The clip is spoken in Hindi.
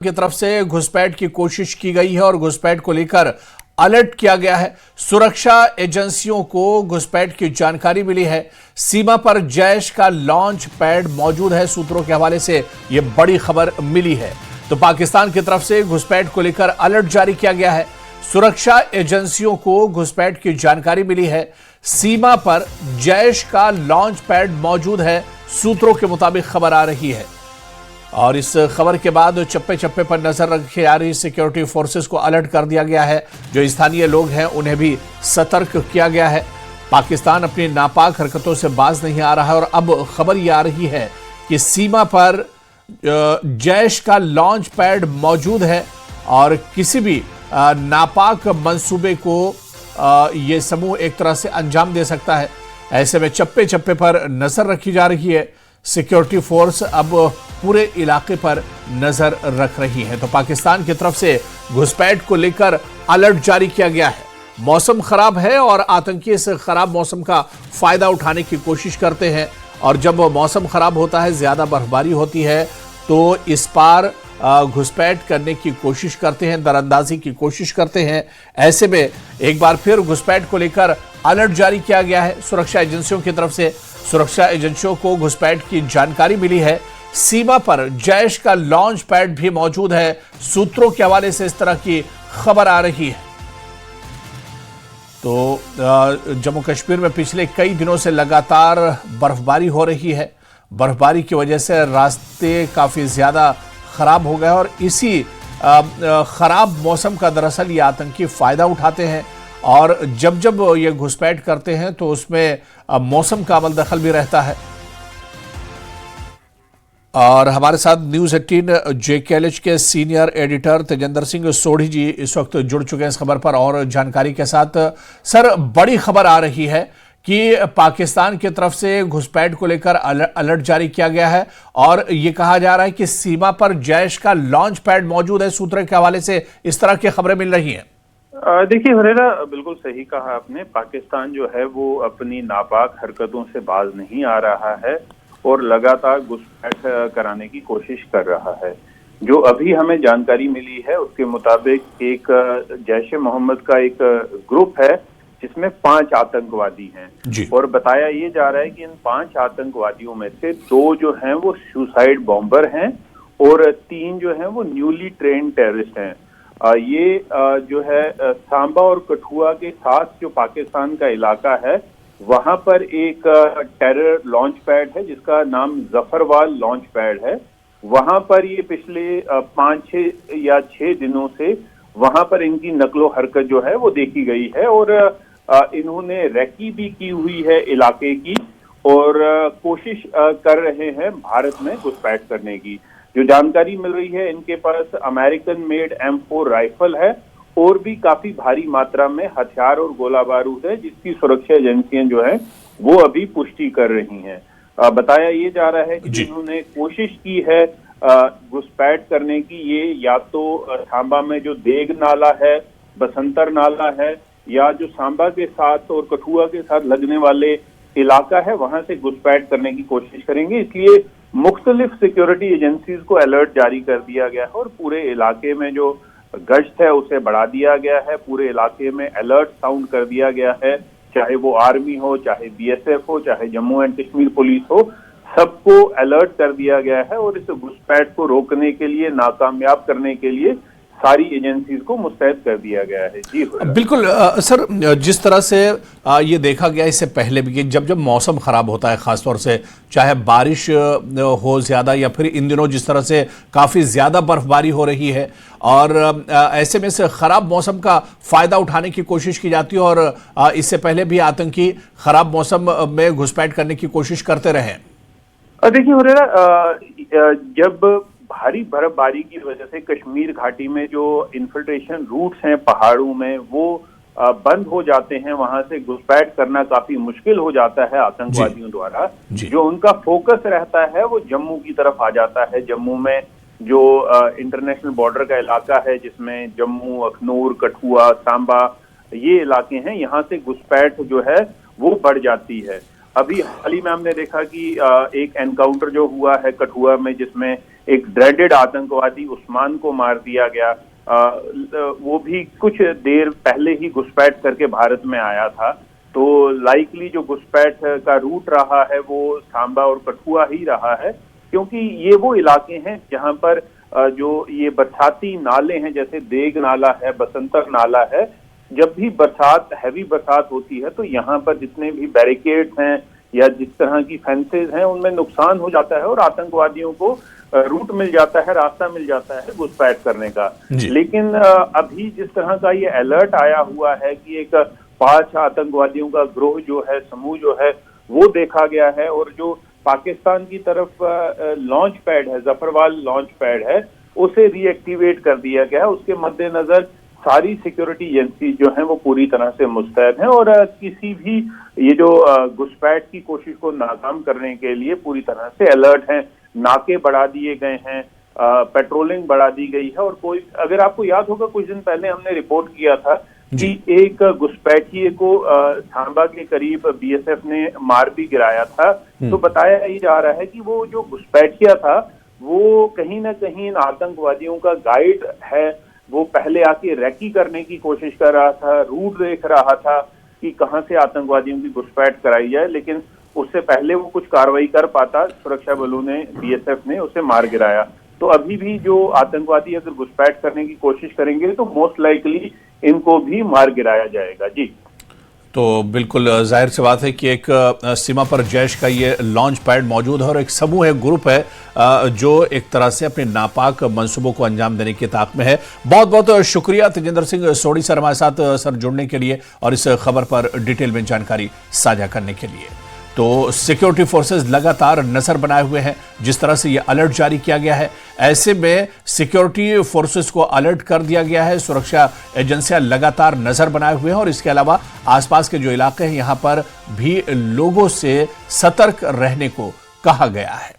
की तरफ से घुसपैठ की कोशिश की गई है और घुसपैठ को लेकर अलर्ट किया गया है। सुरक्षा एजेंसियों को घुसपैठ की जानकारी मिली है। सीमा पर जैश का लॉन्च पैड मौजूद है। सूत्रों के हवाले से यह बड़ी खबर मिली है। तो पाकिस्तान की तरफ से घुसपैठ को लेकर अलर्ट जारी किया गया है। सुरक्षा एजेंसियों को घुसपैठ की जानकारी मिली है। सीमा पर जैश का लॉन्च पैड मौजूद है, सूत्रों के मुताबिक खबर आ रही है। और इस खबर के बाद चप्पे चप्पे पर नजर रखे जा रही सिक्योरिटी फोर्सेस को अलर्ट कर दिया गया है। जो स्थानीय लोग हैं उन्हें भी सतर्क किया गया है। पाकिस्तान अपनी नापाक हरकतों से बाज नहीं आ रहा है और अब खबर यह आ रही है कि सीमा पर जैश का लॉन्च पैड मौजूद है और किसी भी नापाक मंसूबे को यह समूह एक तरह से अंजाम दे सकता है। ऐसे में चप्पे चप्पे पर नजर रखी जा रही है। सिक्योरिटी फोर्स अब पूरे इलाके पर नजर रख रही है। तो पाकिस्तान की तरफ से घुसपैठ को लेकर अलर्ट जारी किया गया है। मौसम खराब है और आतंकी इस खराब मौसम का फायदा उठाने की कोशिश करते हैं और जब मौसम खराब होता है, ज्यादा बर्फबारी होती है, तो इस पार घुसपैठ करने की कोशिश करते हैं, दरअंदाजी की कोशिश करते हैं। ऐसे में एक बार फिर घुसपैठ को लेकर अलर्ट जारी किया गया है सुरक्षा एजेंसियों की तरफ से। सुरक्षा एजेंसियों को घुसपैठ की जानकारी मिली है। सीमा पर जैश का लॉन्च पैड भी मौजूद है। सूत्रों के हवाले से इस तरह की खबर आ रही है। तो जम्मू कश्मीर में पिछले कई दिनों से लगातार बर्फबारी हो रही है। बर्फबारी की वजह से रास्ते काफी ज्यादा खराब हो गए और इसी खराब मौसम का दरअसल ये आतंकी फायदा उठाते हैं और जब जब ये घुसपैठ करते हैं तो उसमें मौसम का अमल दखल भी रहता है। और हमारे साथ न्यूज 18 JKLH के सीनियर एडिटर तेजेंद्र सिंह सोढ़ी जी इस वक्त जुड़ चुके हैं इस खबर पर और जानकारी के साथ। सर, बड़ी खबर आ रही है कि पाकिस्तान की तरफ से घुसपैठ को लेकर अलर्ट जारी किया गया है और ये कहा जा रहा है कि सीमा पर जैश का लॉन्च पैड मौजूद है। सूत्रों के हवाले से इस तरह की खबरें मिल रही हैं। देखिए हुरैरा, बिल्कुल सही कहा आपने। पाकिस्तान जो है वो अपनी नापाक हरकतों से बाज नहीं आ रहा है और लगातार घुसपैठ कराने की कोशिश कर रहा है। जो अभी हमें जानकारी मिली है उसके मुताबिक एक जैश ए मोहम्मद का एक ग्रुप है जिसमें 5 आतंकवादी हैं और बताया ये जा रहा है कि इन 5 आतंकवादियों में से 2 जो हैं वो सुसाइड बॉम्बर हैं और 3 जो हैं वो न्यूली ट्रेन्ड टेररिस्ट हैं। ये जो है सांबा और कठुआ के साथ जो पाकिस्तान का इलाका है वहां पर एक टेरर लॉन्च पैड है जिसका नाम जफरवाल लॉन्च पैड है। वहां पर ये पिछले 5-6 या 6 दिनों से वहां पर इनकी नकलो हरकत जो है वो देखी गई है और इन्होंने रैकी भी की हुई है इलाके की और कोशिश कर रहे हैं भारत में घुसपैठ करने की। जो जानकारी मिल रही है, इनके पास अमेरिकन मेड M4 राइफल है और भी काफी भारी मात्रा में हथियार और गोला बारूद है जिसकी सुरक्षा एजेंसियां जो है वो अभी पुष्टि कर रही हैं। बताया ये जा रहा है कि जिन्होंने कोशिश की है घुसपैठ करने की, ये या तो सांबा में जो देग नाला है, बसंतर नाला है, या जो सांबा के साथ और कठुआ के साथ लगने वाले इलाका है वहां से घुसपैठ करने की कोशिश करेंगे। इसलिए मुख्तलिफ सिक्योरिटी एजेंसीज को अलर्ट जारी कर दिया गया है और पूरे इलाके में जो गश्त है उसे बढ़ा दिया गया है। पूरे इलाके में अलर्ट साउंड कर दिया गया है, चाहे वो आर्मी हो, चाहे BSF हो, चाहे जम्मू एंड कश्मीर पुलिस हो, सबको अलर्ट कर दिया गया है और इस घुसपैठ को रोकने के लिए, नाकामयाब करने के लिए सारी एजेंसीज को मुस्तैद कर दिया गया है। जी बिल्कुल। सर, जिस तरह से ये देखा गया इससे पहले भी कि जब जब मौसम खराब होता है, खासतौर से चाहे बारिश हो ज्यादा या फिर इन दिनों जिस तरह से काफी ज्यादा बर्फबारी हो रही है और ऐसे में से खराब मौसम का फायदा उठाने की कोशिश की जाती है और इससे पहले भी आतंकी खराब मौसम में घुसपैठ करने की कोशिश करते रहे। देखिए हुरैरा, जब भारी बर्फबारी की वजह से कश्मीर घाटी में जो इन्फिल्ट्रेशन रूट्स हैं पहाड़ों में वो बंद हो जाते हैं, वहां से घुसपैठ करना काफी मुश्किल हो जाता है आतंकवादियों द्वारा। जो उनका फोकस रहता है वो जम्मू की तरफ आ जाता है। जम्मू में जो इंटरनेशनल बॉर्डर का इलाका है जिसमें जम्मू, अखनूर, कठुआ, सांबा ये इलाके हैं, यहाँ से घुसपैठ जो है वो बढ़ जाती है। अभी हाल ही में हमने देखा कि एक एनकाउंटर जो हुआ है कठुआ में जिसमें एक ड्रेडेड आतंकवादी उस्मान को मार दिया गया। वो भी कुछ देर पहले ही घुसपैठ करके भारत में आया था। तो लाइकली जो घुसपैठ का रूट रहा है वो सांबा और कठुआ ही रहा है, क्योंकि ये वो इलाके हैं जहां पर जो ये बरसाती नाले हैं, जैसे देग नाला है, बसंतर नाला है, जब भी हैवी बरसात होती है तो यहाँ पर जितने भी बैरिकेड्स हैं या जिस तरह की फेंसेज हैं उनमें नुकसान हो जाता है और आतंकवादियों को रूट मिल जाता है, रास्ता मिल जाता है घुसपैठ करने का। लेकिन अभी जिस तरह का ये अलर्ट आया हुआ है कि एक 5 आतंकवादियों का ग्रोह जो है, समूह जो है, वो देखा गया है और जो पाकिस्तान की तरफ लॉन्च पैड है, जफरवाल लॉन्च पैड है, उसे रीएक्टिवेट कर दिया गया है। उसके मद्देनजर सारी सिक्योरिटी एजेंसी जो हैं वो पूरी तरह से मुस्तैद हैं और किसी भी ये जो घुसपैठ की कोशिश को नाकाम करने के लिए पूरी तरह से अलर्ट हैं। नाके बढ़ा दिए गए हैं, पेट्रोलिंग बढ़ा दी गई है। और कोई, अगर आपको याद होगा, कुछ दिन पहले हमने रिपोर्ट किया था कि एक घुसपैठिए को सांबा के करीब बीएसएफ ने मार भी गिराया था। तो बताया ही जा रहा है कि वो जो घुसपैठिया था वो कहीं ना कहीं इन आतंकवादियों का गाइड है। वो पहले आके रैकी करने की कोशिश कर रहा था, रूट देख रहा था कि कहां से आतंकवादियों की घुसपैठ कराई जाए, लेकिन उससे पहले वो कुछ कार्रवाई कर पाता, सुरक्षा बलों ने, बीएसएफ ने उसे मार गिराया। तो अभी भी जो आतंकवादी अगर घुसपैठ करने की कोशिश करेंगे तो मोस्ट लाइकली इनको भी मार गिराया जाएगा। जी, तो बिल्कुल जाहिर सी बात है कि एक सीमा पर जैश का ये लॉन्च पैड मौजूद है और एक समूह है, ग्रुप है जो एक तरह से अपने नापाक मंसूबों को अंजाम देने की ताक में है। बहुत बहुत शुक्रिया तेजिंदर सिंह सोढ़ी सर हमारे साथ सर जुड़ने के लिए और इस खबर पर डिटेल में जानकारी साझा करने के लिए। तो सिक्योरिटी फोर्सेस लगातार नजर बनाए हुए हैं, जिस तरह से यह अलर्ट जारी किया गया है, ऐसे में सिक्योरिटी फोर्सेस को अलर्ट कर दिया गया है। सुरक्षा एजेंसियां लगातार नजर बनाए हुए हैं और इसके अलावा आसपास के जो इलाके हैं यहां पर भी लोगों से सतर्क रहने को कहा गया है।